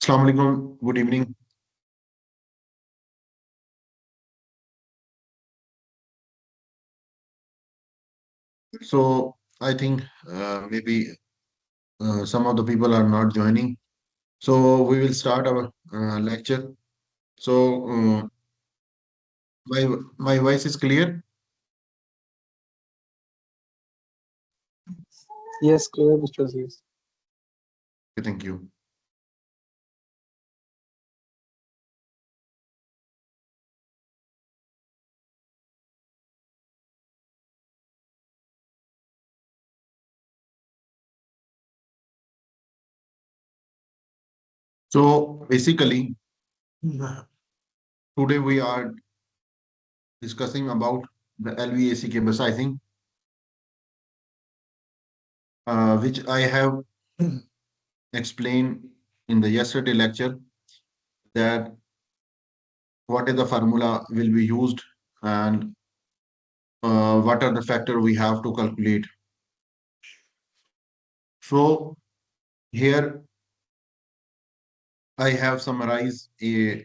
Assalamu alaikum. Good evening. So I think maybe some of the people are not joining. So we will start our lecture. So my voice is clear. Yes, clear, Mr. Aziz. Okay, thank you. So basically, today we are discussing about the LVAC cable sizing, which I have explained in the yesterday lecture that what is the formula will be used and what are the factor we have to calculate. So here I have summarized a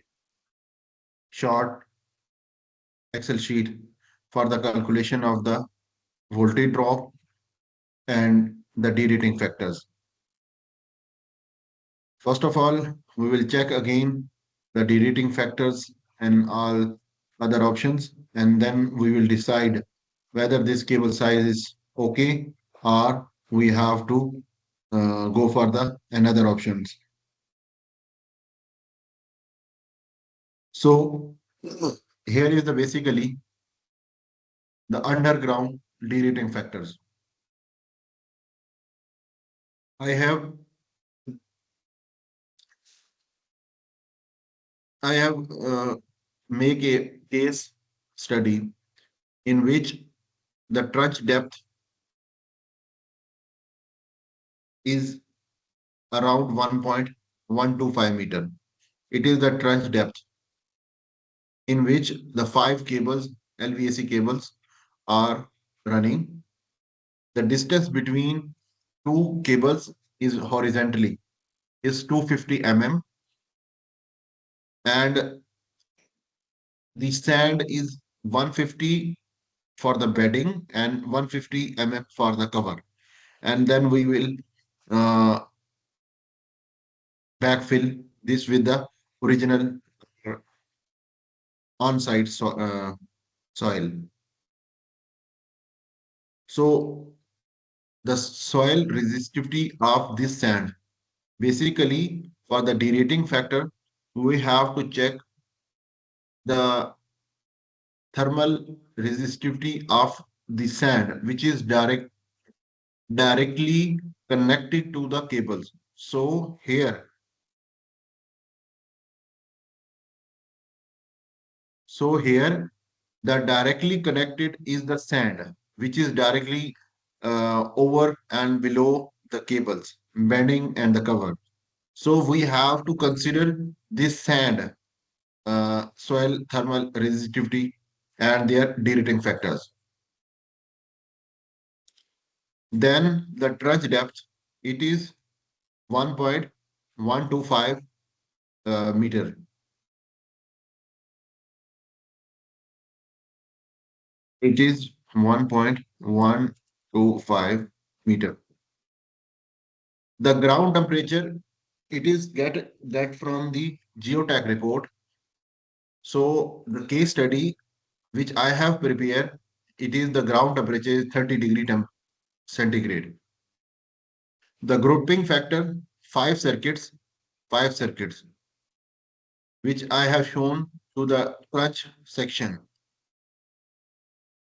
short Excel sheet for the calculation of the voltage drop and the derating factors. First of all, we will check again the derating factors and all other options, and then we will decide whether this cable size is okay or we have to go for the another options. So here is the basically the underground derating factors. I have I have make a case study in which the trench depth is around 1.125 meter. It is the trench depth in which the five cables, LVAC cables, are running. The distance between two cables is horizontally is 250 mm, and the sand is 150 for the bedding and 150 mm for the cover. And then we will uh, backfill this with the original uh, on-site soil. So the soil resistivity of this sand, basically for the derating factor, we have to check the thermal resistivity of the sand, which is directly connected to the cables. So here the directly connected is the sand, which is directly over and below the cables, bending and the cover. So we have to consider this sand, soil thermal resistivity, and their derating factors. Then the trench depth, it is 1.125 meter. It is 1.125 meter. The ground temperature, it is get from the geotech report. So the case study which I have prepared, it is the ground temperature is 30 degree centigrade. The grouping factor, five circuits, which I have shown to the clutch section.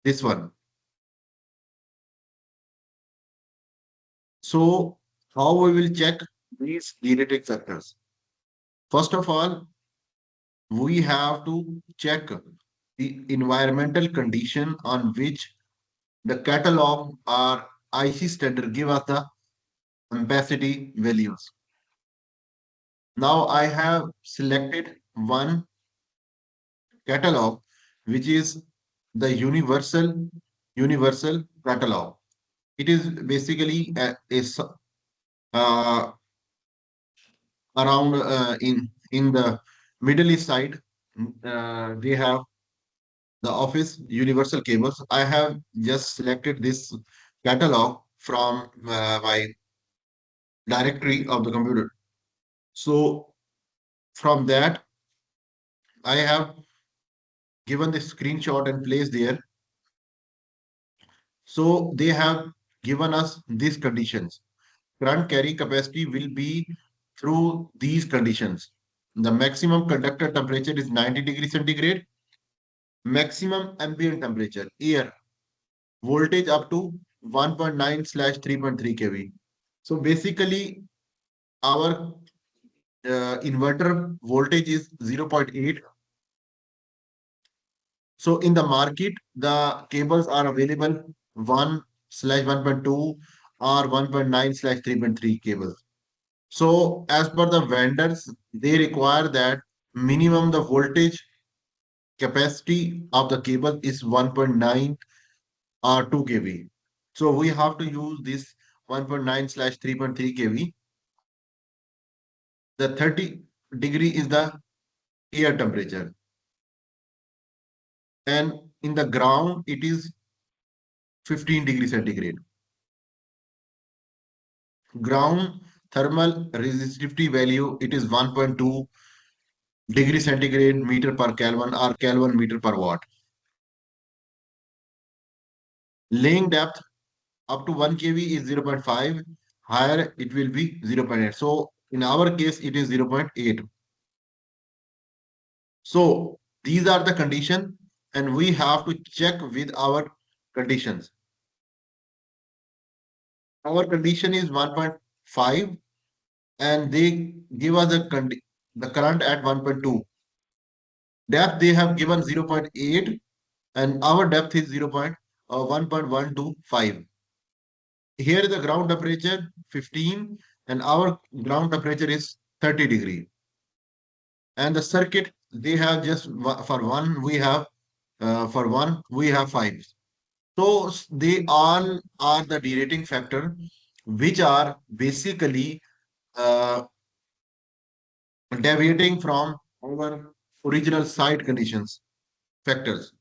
This one. So how we will check these derating factors? First of all, we have to check the environmental condition on which the catalog or IC standard give us the ampacity values. Now I have selected one catalog, which is the universal catalog. It is basically a uh, around in the Middle East side. They have the office universal cables. I have just selected this catalog from my directory of the computer. So from that, I have given the screenshot and placed there. So they have given us these conditions. Current carrying capacity will be through these conditions. The maximum conductor temperature is 90 degrees centigrade. Maximum ambient temperature, air, voltage up to 1.9 slash 3.3 kV. So basically, our inverter voltage is 0.8. So in the market, the cables are available 1 slash 1.2 or 1.9 slash 3.3 cables. So as per the vendors, they require that minimum the voltage capacity of the cable is 1.9 or 2 kV. So we have to use this 1.9 slash 3.3 kV. The 30 degree is the air temperature, and in the ground it is 15 degrees centigrade. Ground thermal resistivity value, it is 1.2 degree centigrade meter per Kelvin or Kelvin meter per watt. Laying depth up to 1 kV is 0.5. Higher it will be 0.8. So in our case it is 0.8. So these are the condition, and we have to check with our conditions. Our condition is 1.5, and they give us the current at 1.2. Depth they have given 0.8, and our depth is 1.125. Here is the ground temperature 15, and our ground temperature is 30 degree. And the circuit they have just for one we have five. So they all are the derating factor, which are basically uh, deviating from our original site conditions factors.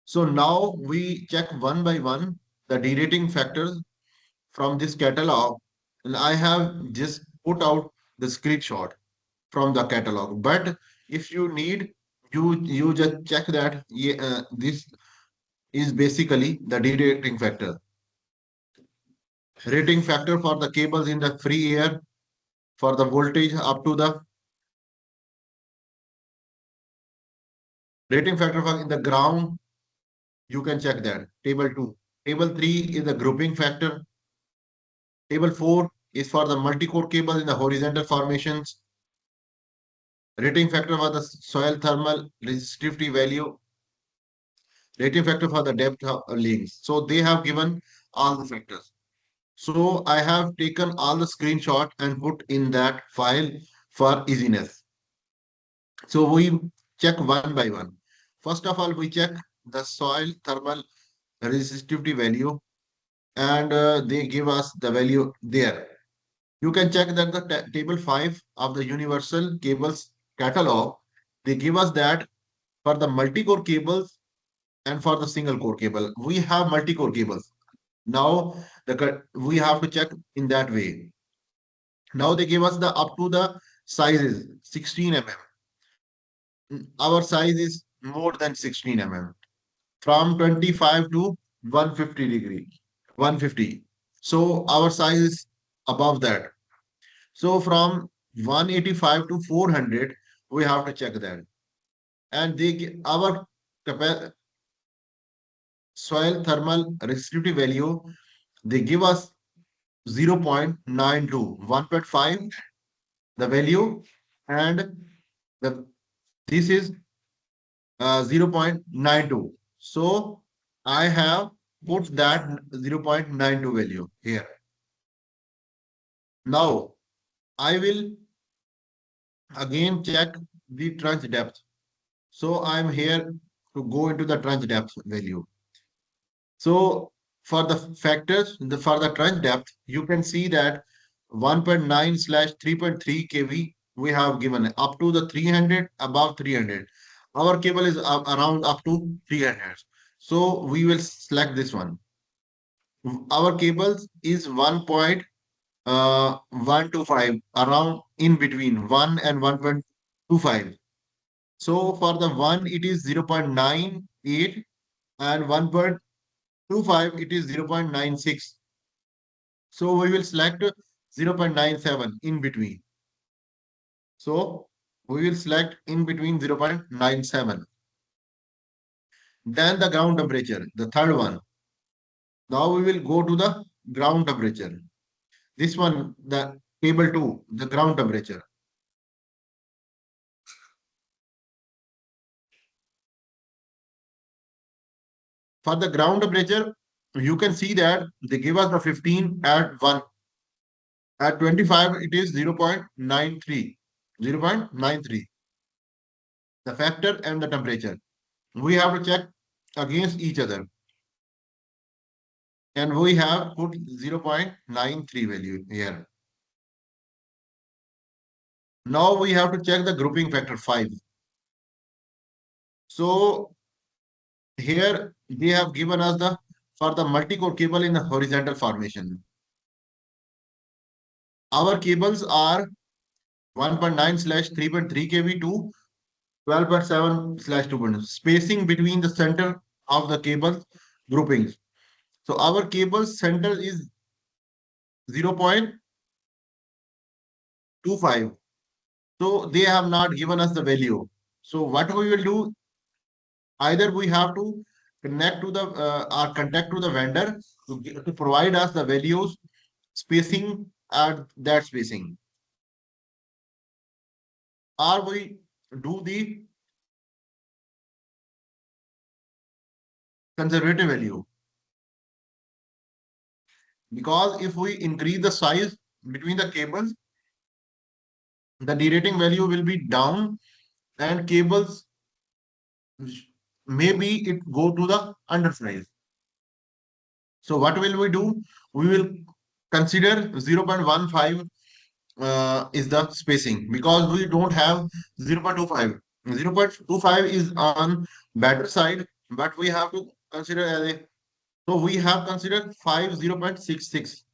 So now we check one by one the derating factors from this catalog, and I have just put out the screenshot from the catalog. But if you need, you just check that, yeah, this is basically the derating factor. Rating factor for the cables in the free air, for the voltage up to the rating factor for in the ground, you can check that. Table 2. Table 3 is the grouping factor. Table 4 is for the multi-core cables in the horizontal formations. Rating factor for the soil thermal resistivity value. Rating factor for the depth of links. So they have given all the factors. So I have taken all the screenshot and put in that file for easiness. So we check one by one. First of all, we check the soil thermal resistivity value, and they give us the value there. You can check that the table 5 of the universal cables catalog, they give us that for the multi-core cables and for the single core cable. We have multi-core cables. Now we have to check in that way. Now they give us the up to the sizes 16 mm. Our size is more than 16 mm. From 25 to 150 degree, 150. So our size is above that. So from 185 to 400, we have to check that. And our soil thermal resistivity value, they give us 0.92, 1.5, the value, and the this is 0.92. So I have put that 0.92 value here. Now I will again check the trench depth. So I'm here to go into the trench depth value. So for the factors, for the trench depth, you can see that 1.9/3.3 kV we have given up to the 300, above 300. Our cable is around up to 300. So we will select this one. Our cables is 1.125, around in between 1 and 1.25. So for the 1 it is 0.98 and 1.25 it is 0.96. So we will select 0.97 in between. So we will select in between 0.97. Then the ground temperature, the third one. Now we will go to the ground temperature. This one, the table 2, the ground temperature. For the ground temperature, you can see that they give us the 15 at 1. At 25, it is 0.93. 0.93. The factor and the temperature. We have to check against each other. And we have put 0.93 value here. Now we have to check the grouping factor 5. So here they have given us the for the multi-core cable in the horizontal formation. Our cables are 1.9/3.3 kV to 12.7/2. Spacing between the center of the cable groupings. So our cable center is 0.25. So they have not given us the value. So what we will do, either we have to connect to the or contact to the vendor to provide us the values spacing at that spacing, or we do the conservative value, because if we increase the size between the cables, the derating value will be down and cables maybe it go to the undersize. So what will we do? We will consider 0.15 is the spacing, because we don't have 0.25. 0.25 is on better side, but we have to consider as a, so we have considered 5 0.66.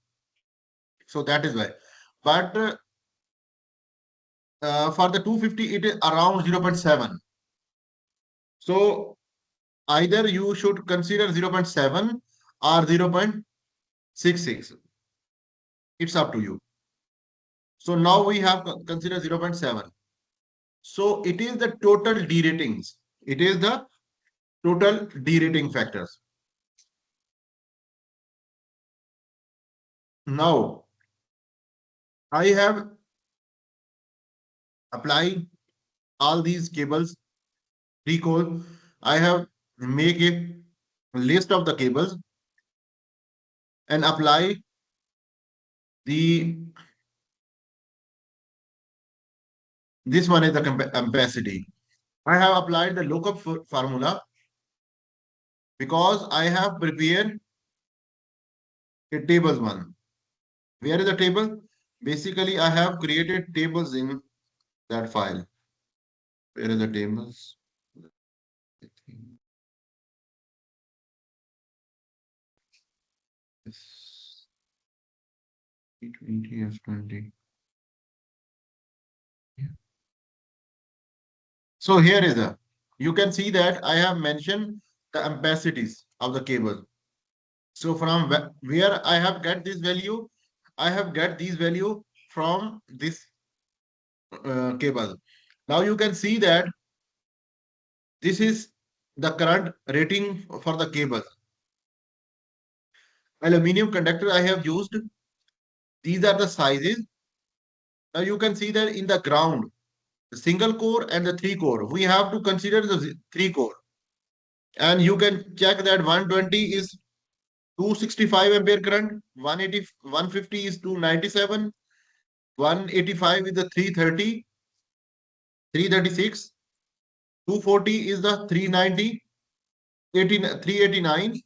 So that is why. But for the 250, it is around 0.7. So either you should consider 0.7 or 0.66. It's up to you. So now we have considered 0.7. So it is the total deratings. It is the total derating factors. Now I have applied all these cables recall. I have make a list of the cables and apply the this one is the capacity. I have applied the lookup formula because I have prepared a tables one. Where is the table? Basically, I have created tables in that file. Where is the tables? Yes. T20 S20. So here is a, you can see that I have mentioned the ampacities of the cable. So from where I have get this value, I have get these value from this cable. Now you can see that this is the current rating for the cable. Aluminium conductor I have used. These are the sizes. Now you can see that in the ground, the single core and the three core, we have to consider the three core. And you can check that 120 is 265 ampere current, 180, 150 is 297, 185 is the 330, 336, 240 is the 390, 389,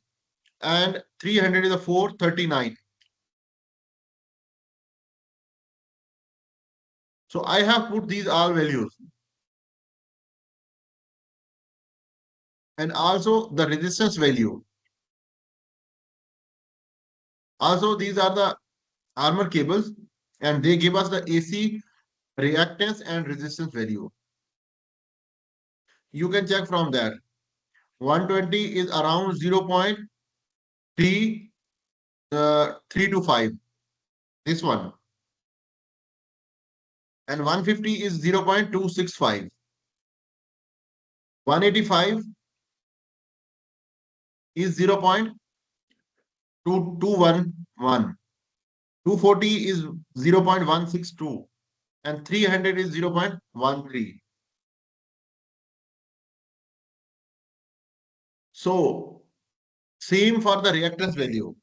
and 300 is the 439. So I have put these all values, and also the resistance value. Also, these are the armor cables, and they give us the AC reactance and resistance value. You can check from there. 120 is around 0.3 325. This one. And 150 is 0.265. 185 is 0.2211. 240 is 0.162. And 300 is 0.13. So, same for the reactance value.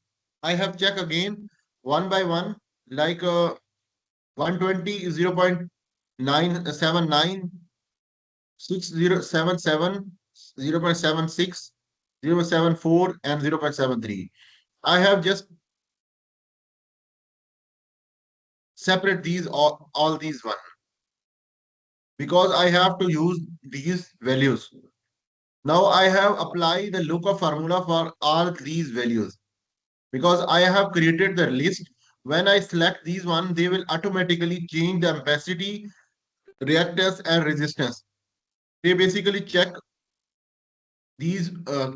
I have checked again one by one, like 120 is 0.979, 6077, 0.76, 0.74, and 0.73. I have just separate these all these one because I have to use these values. Now I have applied the lookup formula for all these values because I have created the list. When I select these one, they will automatically change the ampacity, reactance, and resistance. They basically check these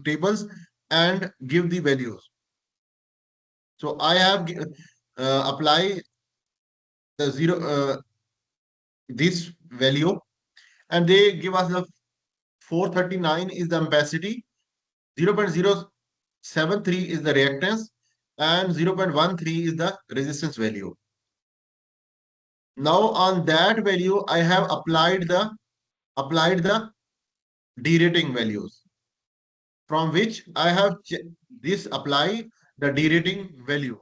tables and give the values. So I have apply the zero this value, and they give us the 439 is the ampacity, 0.073 is the reactance, and 0.13 is the resistance value. Now on that value, I have applied the derating values, from which I have this apply the derating value.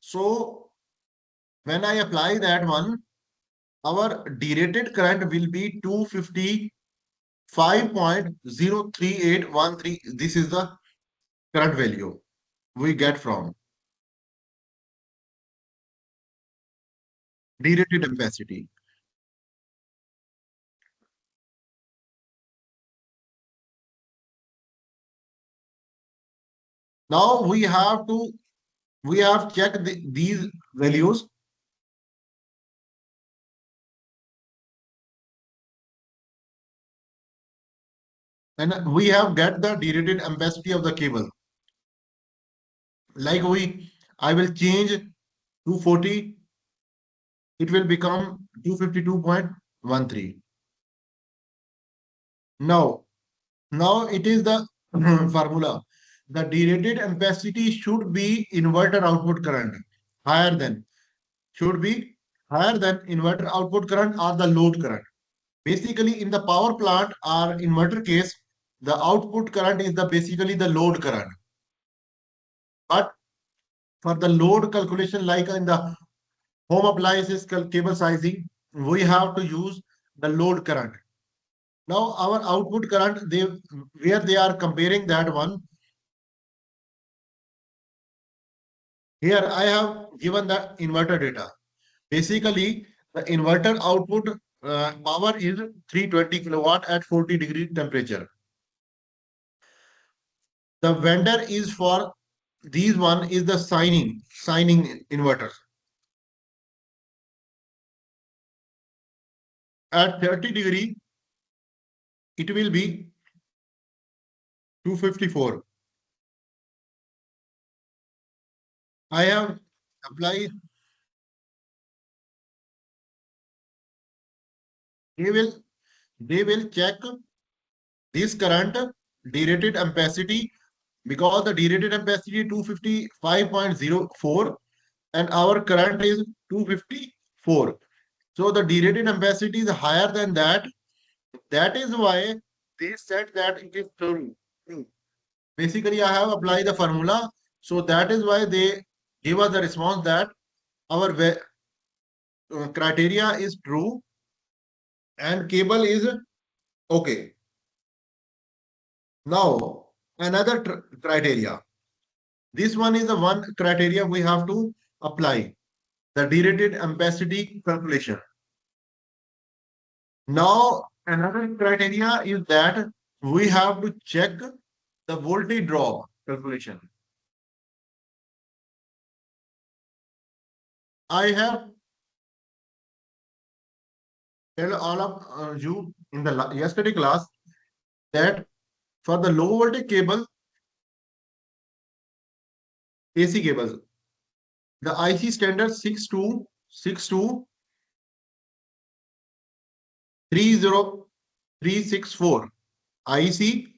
So when I apply that one, our derated current will be 255.03813. This is the current value we get from derated ampacity. Now we have checked these values, and we have get the derated ampacity of the cable. Like I will change 240, it will become 252.13. Now, now it is the formula. The derated ampacity should be inverter output current higher than should be higher than inverter output current or the load current. Basically, in the power plant or inverter case, the output current is the basically the load current. But for the load calculation, like in the home appliances cable sizing, we have to use the load current. Now our output current, they where they are comparing that one. Here I have given the inverter data. Basically, the inverter output power is 320 kilowatt at 40-degree temperature. The vendor is for these one is the signing inverters. At 30-degree, it will be 254. I have applied, they will they will check this current derated ampacity because the derated ampacity 255.04 and our current is 254. So the derated ampacity is higher than that. That is why they said that it is true. Basically, I have applied the formula. So that is why they give us the response that our criteria is true and cable is okay. Now, another criteria. This one is the one criteria we have to apply. the derated ampacity calculation. Now, another criteria is that we have to check the voltage drop calculation. I have tell all of you in the yesterday class that for the low voltage cable, AC cables, the IC standard 626230364, IC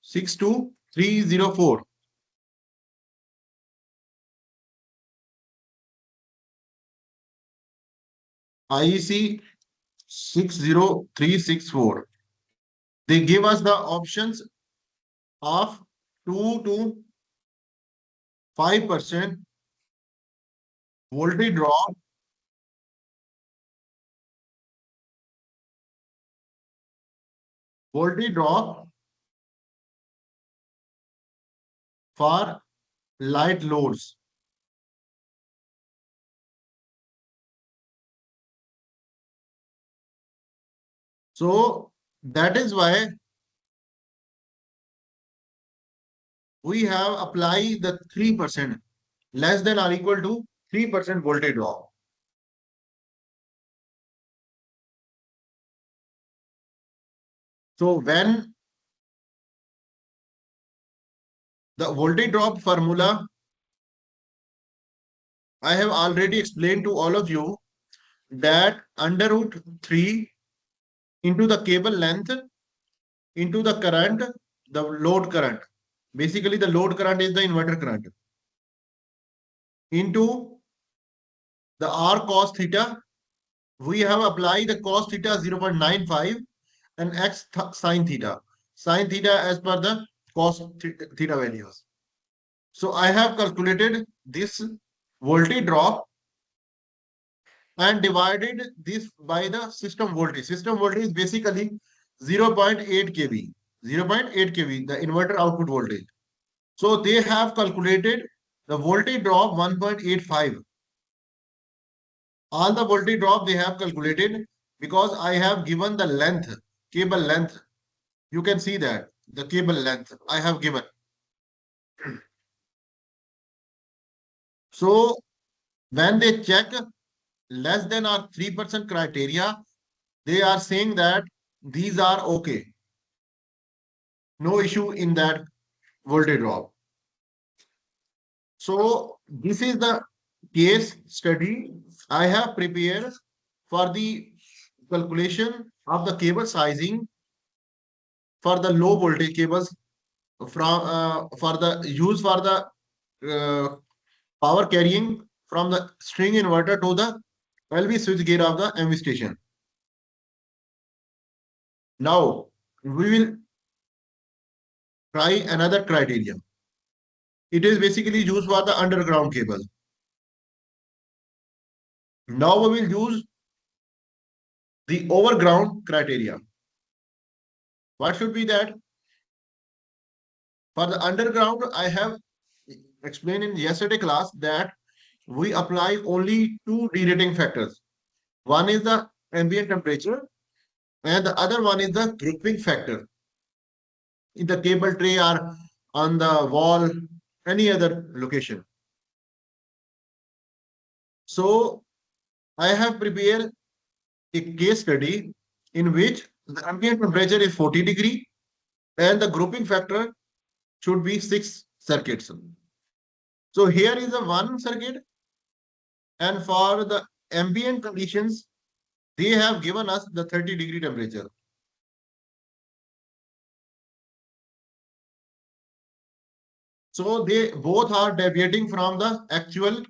62304, IEC 60364. They give us the options of 2 to 5% voltage drop, voltage drop for light loads. So that is why we have applied the 3% less than or equal to 3% voltage drop. So when the voltage drop formula, I have already explained to all of you that under root 3 into the cable length into the current, the load current. Basically, the load current is the inverter current into the R cos theta. We have applied the cos theta 0.95 and x sin theta. Sin theta as per the cos theta values. So I have calculated this voltage drop and divided this by the system voltage. System voltage is basically 0.8 kV. 0.8 kV, the inverter output voltage. So they have calculated the voltage drop 1.85. All the voltage drop they have calculated because I have given the length, cable length. You can see that the cable length I have given. So when they check less than or 3% criteria, they are saying that these are okay. No issue in that voltage drop. So this is the case study I have prepared for the calculation of the cable sizing for the low voltage cables from for the use for the power carrying from the string inverter to the LV switchgear of the MV station. Now we will try another criteria. It is basically used for the underground cable. Now we will use the overground criteria. What should be that? For the underground, I have explained in yesterday class that we apply only two derating factors. One is the ambient temperature and the other one is the grouping factor in the cable tray or on the wall, any other location. So I have prepared a case study in which the ambient temperature is 40 degree and the grouping factor should be 6 circuits. So here is a one circuit, and for the ambient conditions, they have given us the 30-degree temperature. So they both are deviating from the actual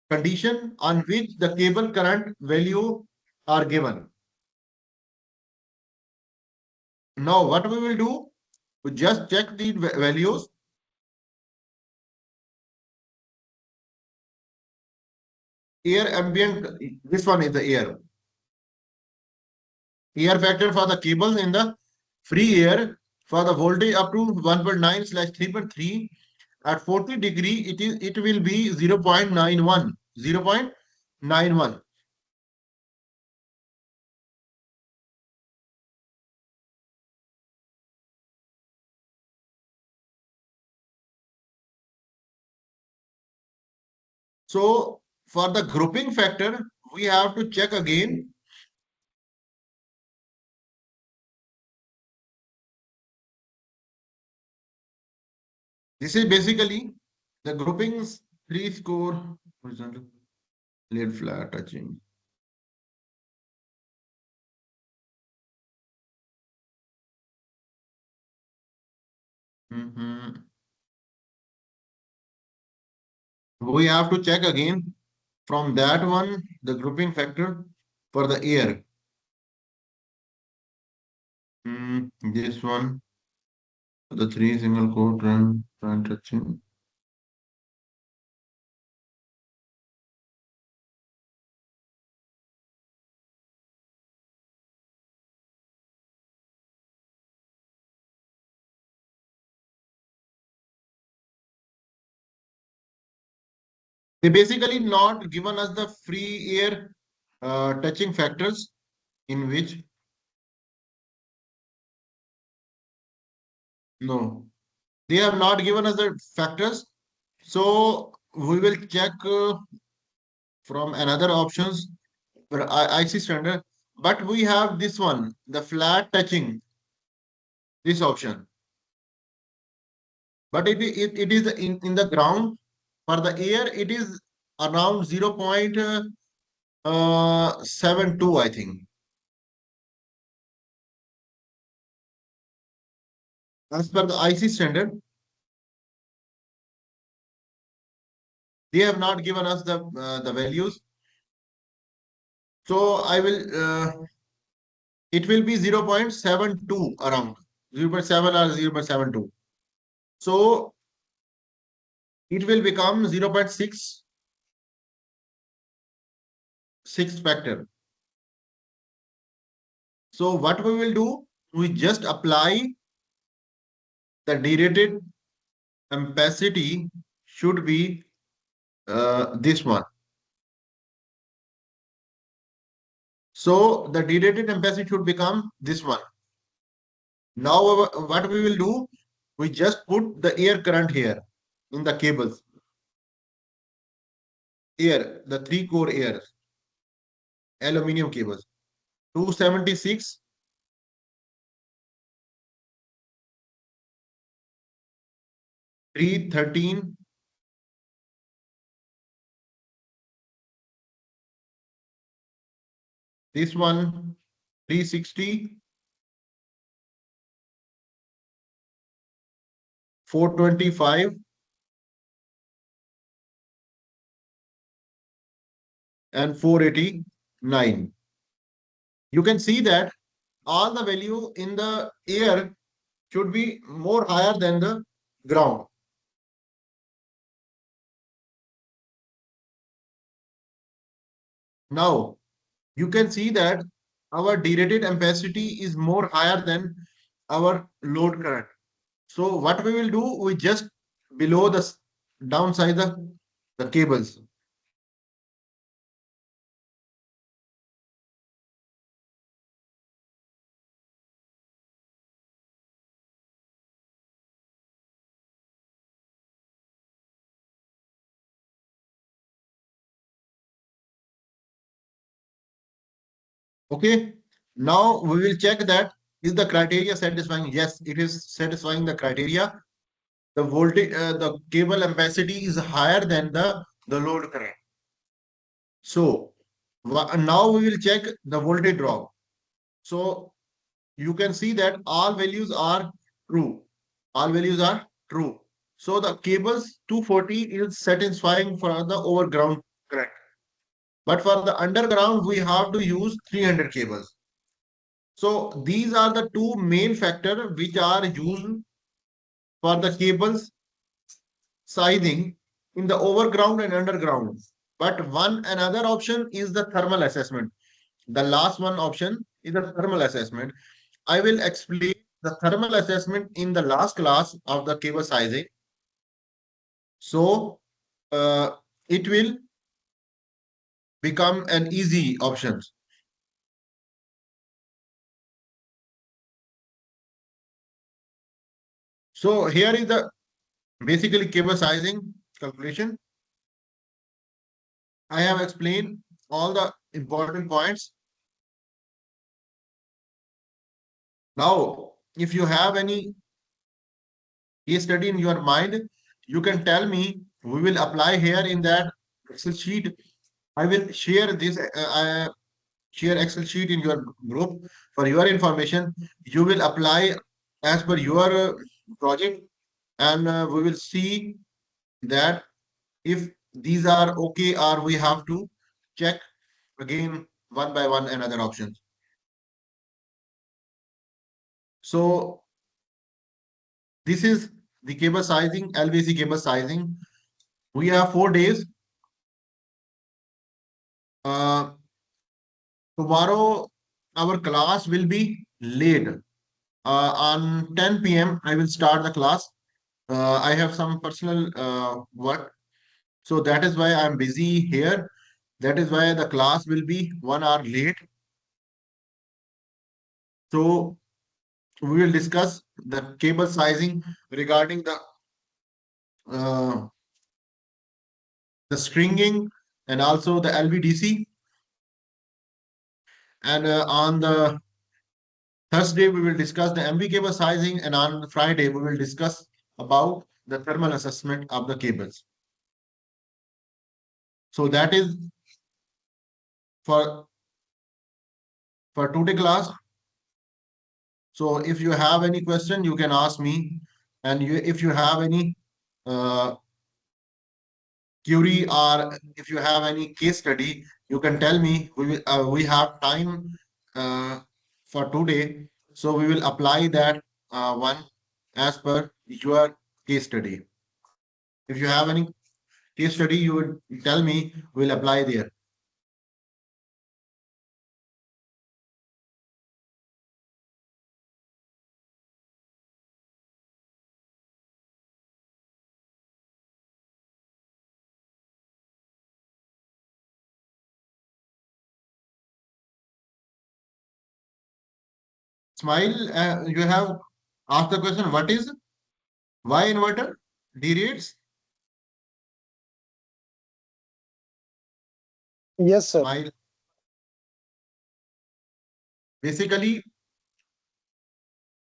condition on which the cable current value are given. Now what we will do, we just check the values. Air ambient, this one is the air. Air factor for the cables in the free air for the voltage up to 1.9/3.3 at 40 degree it will be 0.91. 0.91. 91. So for the grouping factor, we have to check again. This is basically the groupings three score horizontal lead flat touching. Mhm. We have to check again from that one the grouping factor for the air. This one, the three single core trend touching. They basically not given us the free air touching factors in which no, they have not given us the factors. So we will check from another options for IC standard. But we have this one, the flat touching, this option. But it is in the ground. For the air, it is around 0.72, I think. As per the IC standard, they have not given us the values. So I will it will be 0.72 around 0.7 or 0.72. So it will become 0.66 factor. So what we will do, we just apply the derated ampacity should be this one. So the derated ampacity should become this one. Now what we will do, we just put the air current here in the cables. Air, the three core air, aluminium cables. 276, 313, this one 360, 425, and 489. You can see that all the value in the air should be more higher than the ground. Now you can see that our derated ampacity is more higher than our load current. So what we will do, we just below the downside the cables. Okay. Now we will check that is the criteria satisfying? Yes, it is satisfying the criteria. The voltage, the cable ampacity is higher than the load current. So now we will check the voltage drop. So you can see that all values are true. All values are true. So the cables 240 is satisfying for the overground current. But for the underground, we have to use 300 cables. So these are the two main factors which are used for the cables sizing in the overground and underground. But one another option is the thermal assessment. The last one option is the thermal assessment. I will explain the thermal assessment in the last class of the cable sizing. So uh, it will become an easy option. So here is the basically cable sizing calculation. I have explained all the important points. Now, if you have any case study in your mind, you can tell me. We will apply here in that Excel sheet. I will share this share Excel sheet in your group for your information. You will apply as per your project, and we will see that if these are okay or we have to check again one by one another options. So this is the cable sizing, LVAC cable sizing. We have 4 days. Uh, Tomorrow our class will be late. On 10 p.m. I will start the class. I have some personal work, so that is why I'm busy here. That is why the class will be 1 hour late. So we will discuss the cable sizing regarding uh, the stringing and also the LVDC. And on the Thursday we will discuss the MV cable sizing, and on Friday we will discuss about the thermal assessment of the cables. So that is for today class. So if you have any question, you can ask me, and if you have any uh, query, or if you have any case study, you can tell me. We have time uh, for today, so we will apply that one as per your case study. If you have any case study, you would tell me. We'll apply there. Smile. You have asked the question. What is why inverter derates? Yes, sir. Smile. Basically,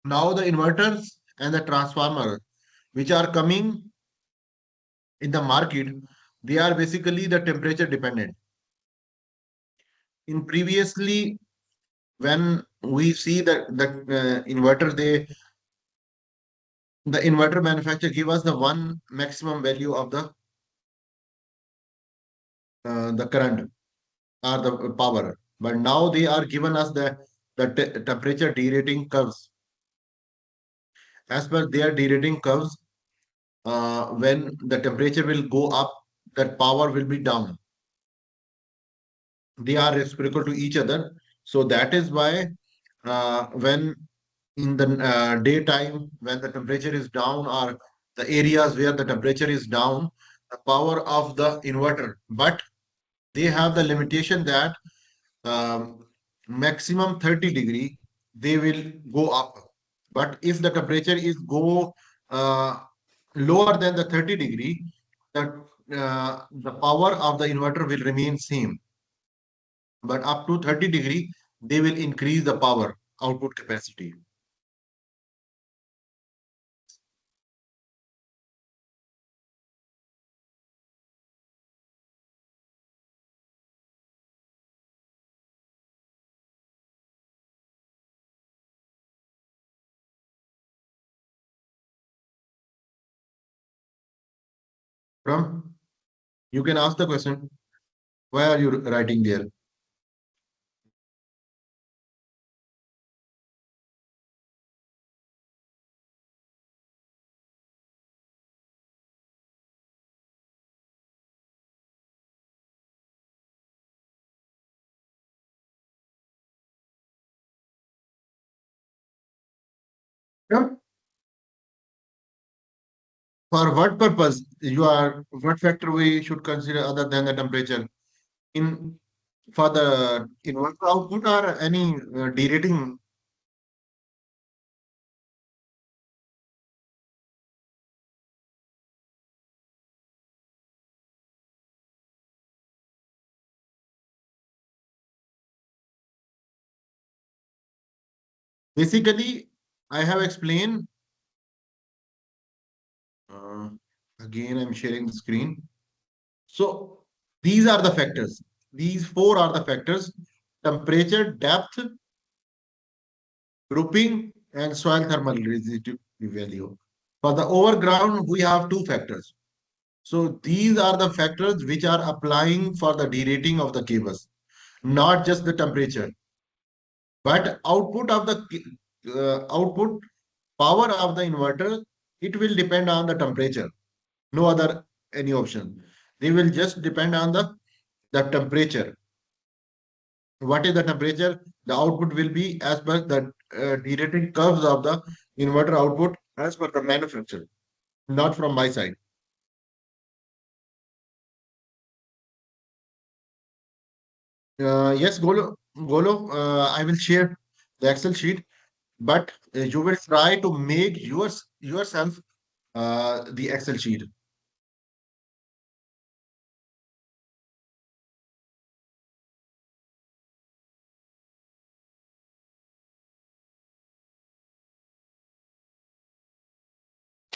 now the inverters and the transformer which are coming in the market, they are basically the temperature dependent. In previously, when we see that inverter, the inverter manufacturer give us the one maximum value of the current or the power, but now they are given us the temperature derating curves. As per their derating curves, when the temperature will go up, that power will be down. They are reciprocal to each other. So that is why when in the daytime, when the temperature is down, or the areas where the temperature is down, the power of the inverter, but they have the limitation that um, maximum 30 degree they will go up. But if the temperature is go uh, lower than the 30 degree, the power of the inverter will remain same. But up to 30 degree, they will increase the power output capacity. From you can ask the question, why are you writing there? Yeah. For what purpose you are, what factor we should consider other than the temperature? in for the inverter output or any derating. Basically, I have explained. Uh, Again, I'm sharing the screen. So these are the factors. These four are the factors: temperature, depth, grouping, and soil thermal resistivity value. For the overground, we have two factors. So these are the factors which are applying for the derating of the cables, not just the temperature, but output of the output power of the inverter. It will depend on the temperature. No other any option. They will just depend on the temperature. What is the temperature? The output will be as per the derating curves of the inverter output as per the manufacturer, not from my side. Yes, I will share the Excel sheet, but you will try to make yourself the Excel sheet.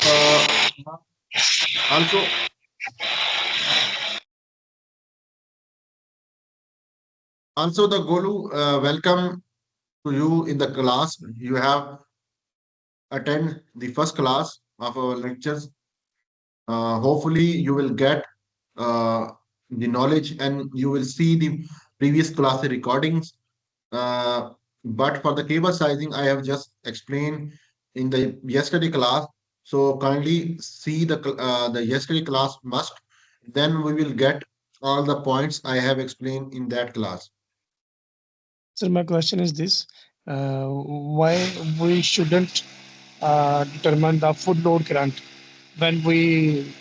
Uh, Also, the Golu, welcome to you in the class. You have attend the first class of our lectures. Hopefully, you will get uh, the knowledge and you will see the previous class recordings. Uh, but for the cable sizing, I have just explained in the yesterday class. So kindly see the yesterday class must. Then we will get all the points I have explained in that class. So my question is this: why we shouldn't determine the full load current when we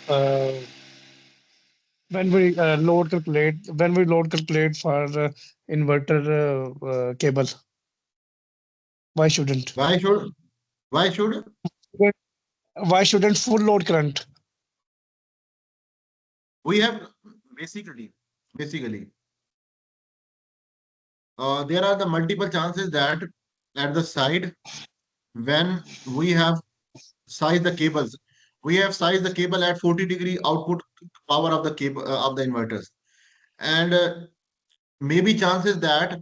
load calculate for inverter cable? Why shouldn't? Why should why should Why shouldn't full load current? we have basically there are the multiple chances that at the side when we have sized the cables, we have sized the cable at 40-degree output power of the cable of the inverters, and maybe chances that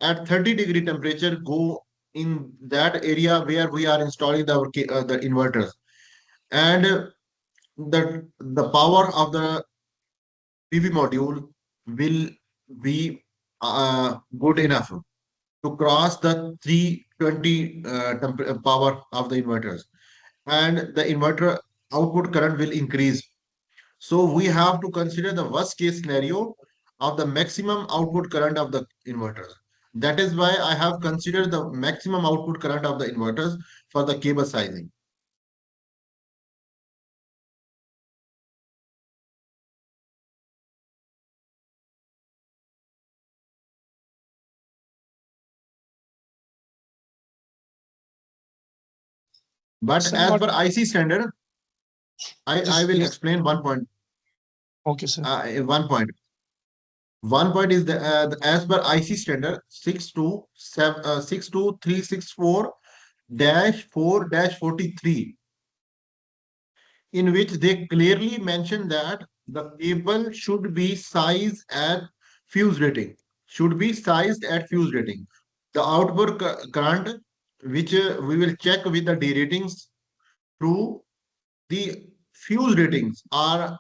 at 30-degree temperature go in that area where we are installing the inverters, and the power of the PV module will be good enough to cross the 320 power of the inverters, and the inverter output current will increase. So we have to consider the worst case scenario of the maximum output current of the inverters. That is why I have considered the maximum output current of the inverters for the cable sizing. But Sir, as what? per IC standard, I Just will yes. explain one point. Okay, sir. One point. One point is as per IC standard 62364 dash 4 dash 43, in which they clearly mention that the cable should be sized at fuse rating, should be sized at fuse rating. The output current, which we will check with the D ratings through the fuse ratings, are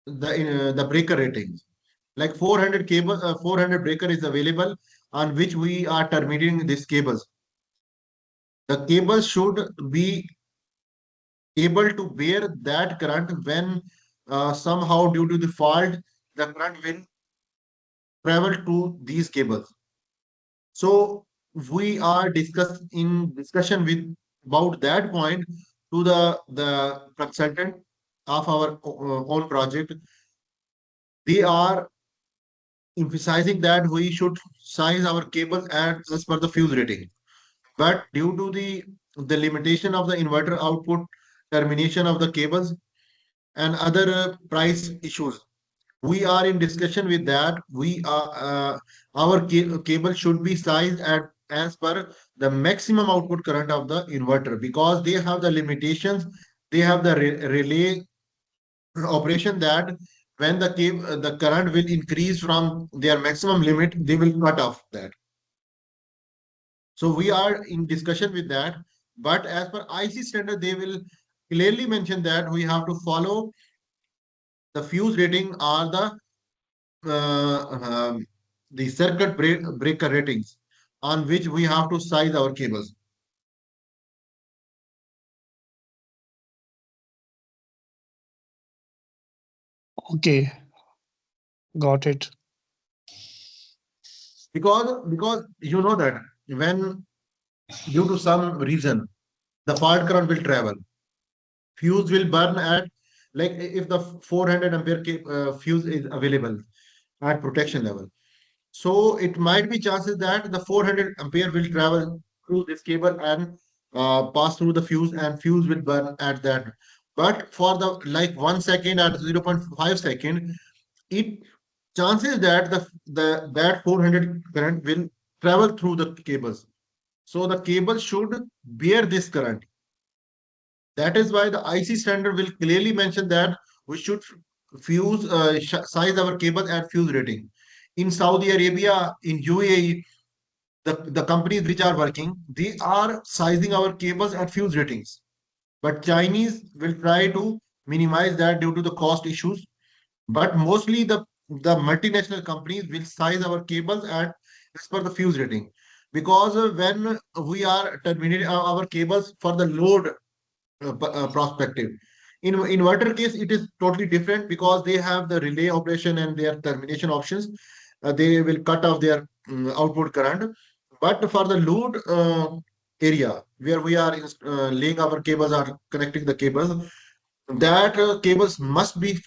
the breaker ratings. Like 400 breaker is available on which we are terminating these cables. The cable should be able to bear that current when somehow due to the fault, the current will travel to these cables. So we are discussion with about that point to the consultant of our own project. They are emphasizing that we should size our cables as per the fuse rating. But due to the limitation of the inverter output, termination of the cables, and other price issues, we are in discussion with that. We are our cable should be sized at as per the maximum output current of the inverter, because they have the limitations. They have the relay operation that when the current will increase from their maximum limit, they will cut off that. So we are in discussion with that. But as per IC standard, they will clearly mention that we have to follow the fuse rating or the breaker ratings on which we have to size our cables. Okay, got it. Because you know that when due to some reason the fault current will travel, fuse will burn at, like if the 400 ampere fuse is available at protection level. So it might be chances that the 400 ampere will travel through this cable and pass through the fuse, and fuse will burn at that. But for the like 1 second at 0.5 second, it chances that the that 400 current will travel through the cables. So the cable should bear this current. That is why the IC standard will clearly mention that we should size our cable at fuse rating. In Saudi Arabia, in UAE, the companies which are working, they are sizing our cables at fuse ratings. But Chinese will try to minimize that due to the cost issues. But mostly the multinational companies will size our cables at as per the fuse rating. Because when we are terminating our cables for the load prospective. In inverter case, it is totally different because they have the relay operation and their termination options. They will cut off their output current. But for the load area where we are laying our cables or connecting the cables, that cables must be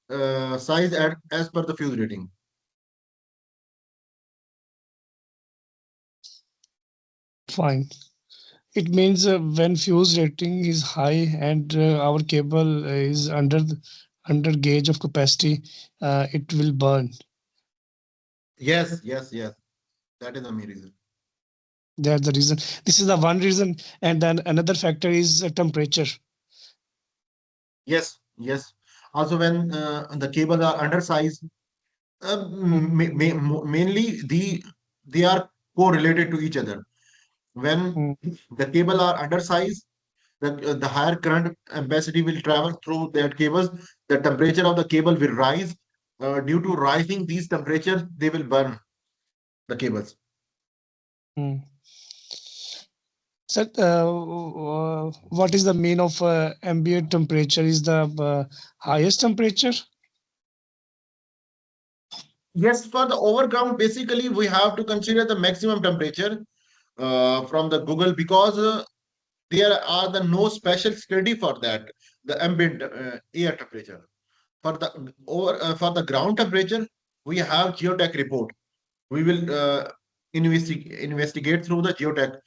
sized at as per the fuse rating. Fine. It means when fuse rating is high and our cable is under gauge of capacity, it will burn. Yes, yes, yes. That is the main reason. That's the reason. This is the one reason, and then another factor is temperature. Yes, yes. Also, when the cables are undersized, Mm, mainly they are correlated to each other. When mm, the cable are undersized, the higher current ampacity will travel through that cables. The temperature of the cable will rise. Due to rising these temperatures, they will burn the cables. mm. So, what is the mean of ambient temperature? Is the highest temperature? Yes, for the overground, basically we have to consider the maximum temperature from the Google, because there are the no special study for that, the ambient air temperature. For the ground temperature, we have geotech report. We will investigate through the geotech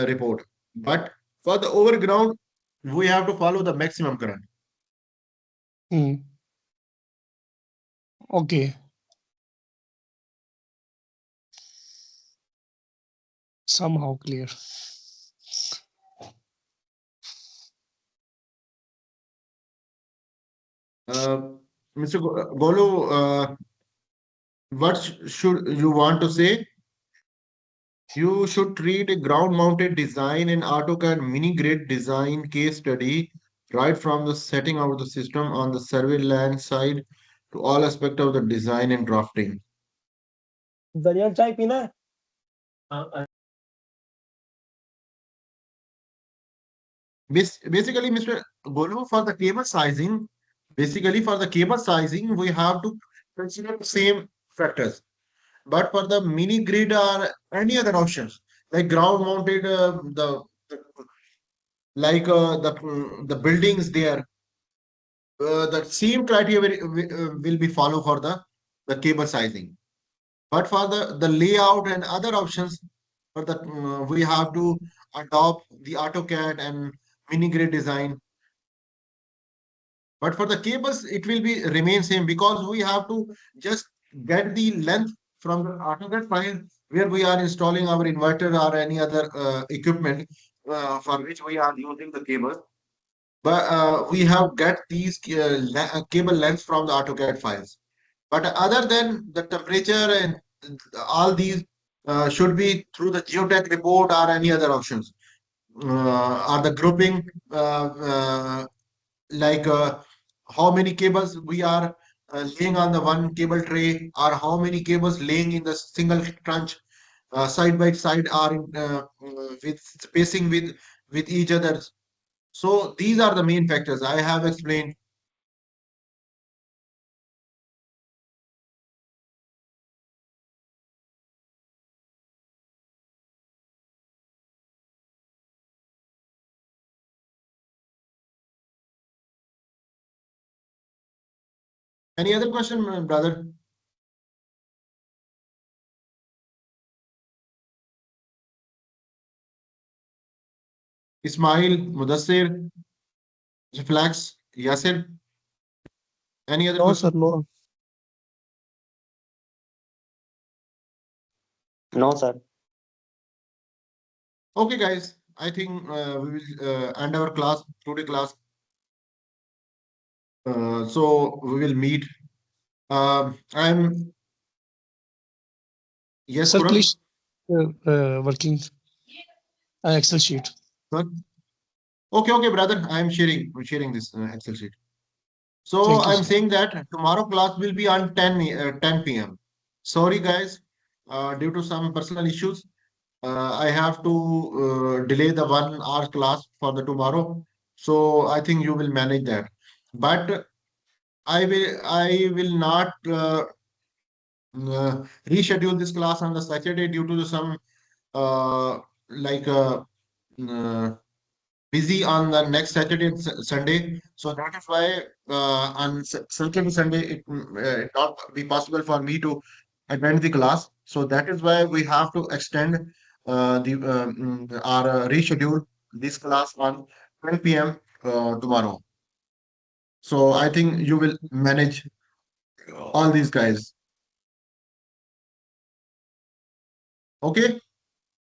report. But for the overground, we have to follow the maximum current. Mm, okay, somehow clear. Uh, Mr. Golu, what should you want to say? You should treat a ground-mounted design in AutoCAD mini-grid design case study right from the setting of the system on the survey land side to all aspect of the design and drafting. दरिया चाय पीना है? Basically, Mr. Golu, for the cable sizing, we have to consider the same factors. But for the mini grid or any other options, like ground mounted, the like the buildings there, the same criteria will be followed for the cable sizing. But for the layout and other options, for the we have to adopt the AutoCAD and mini grid design. But for the cables, it will be remain same because we have to just get the length from the AutoCAD file where we are installing our inverter or any other equipment for which we are using the cable. But we have get these cable lengths from the AutoCAD files. But other than the temperature and all these should be through the geotech report or any other options. Or the grouping, like how many cables we are laying on the one cable tray, or how many cables laying in the single tranche side by side, or with spacing with each other. So these are the main factors I have explained. Any other question, brother? Ismail, Mudassir, Reflex, Yasir. Any other No, sir, question? no. No, sir. Okay, guys. I think we will end our class today class. So we will meet. I'm yes, Sir, Kuram. please working Excel sheet. Sir? Okay, okay, brother. I'm sharing this Excel sheet. So Thank you, I'm sir. saying that tomorrow class will be on 10 p.m. Sorry, guys. Due to some personal issues, I have to delay the 1 hour class for the tomorrow. So I think you will manage that. But I will not reschedule this class on the Saturday due to some like uh, busy on the next Saturday and Sunday. So that is why on Saturday Sunday it not be possible for me to attend the class. So that is why we have to extend the our reschedule this class on 12 p.m. Tomorrow. So I think you will manage all these guys. Okay?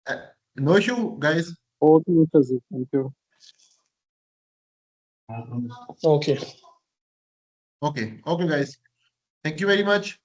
Uh, no issue, guys. Okay, Mr. Z. Thank you. Okay. Okay, okay, guys. Thank you very much.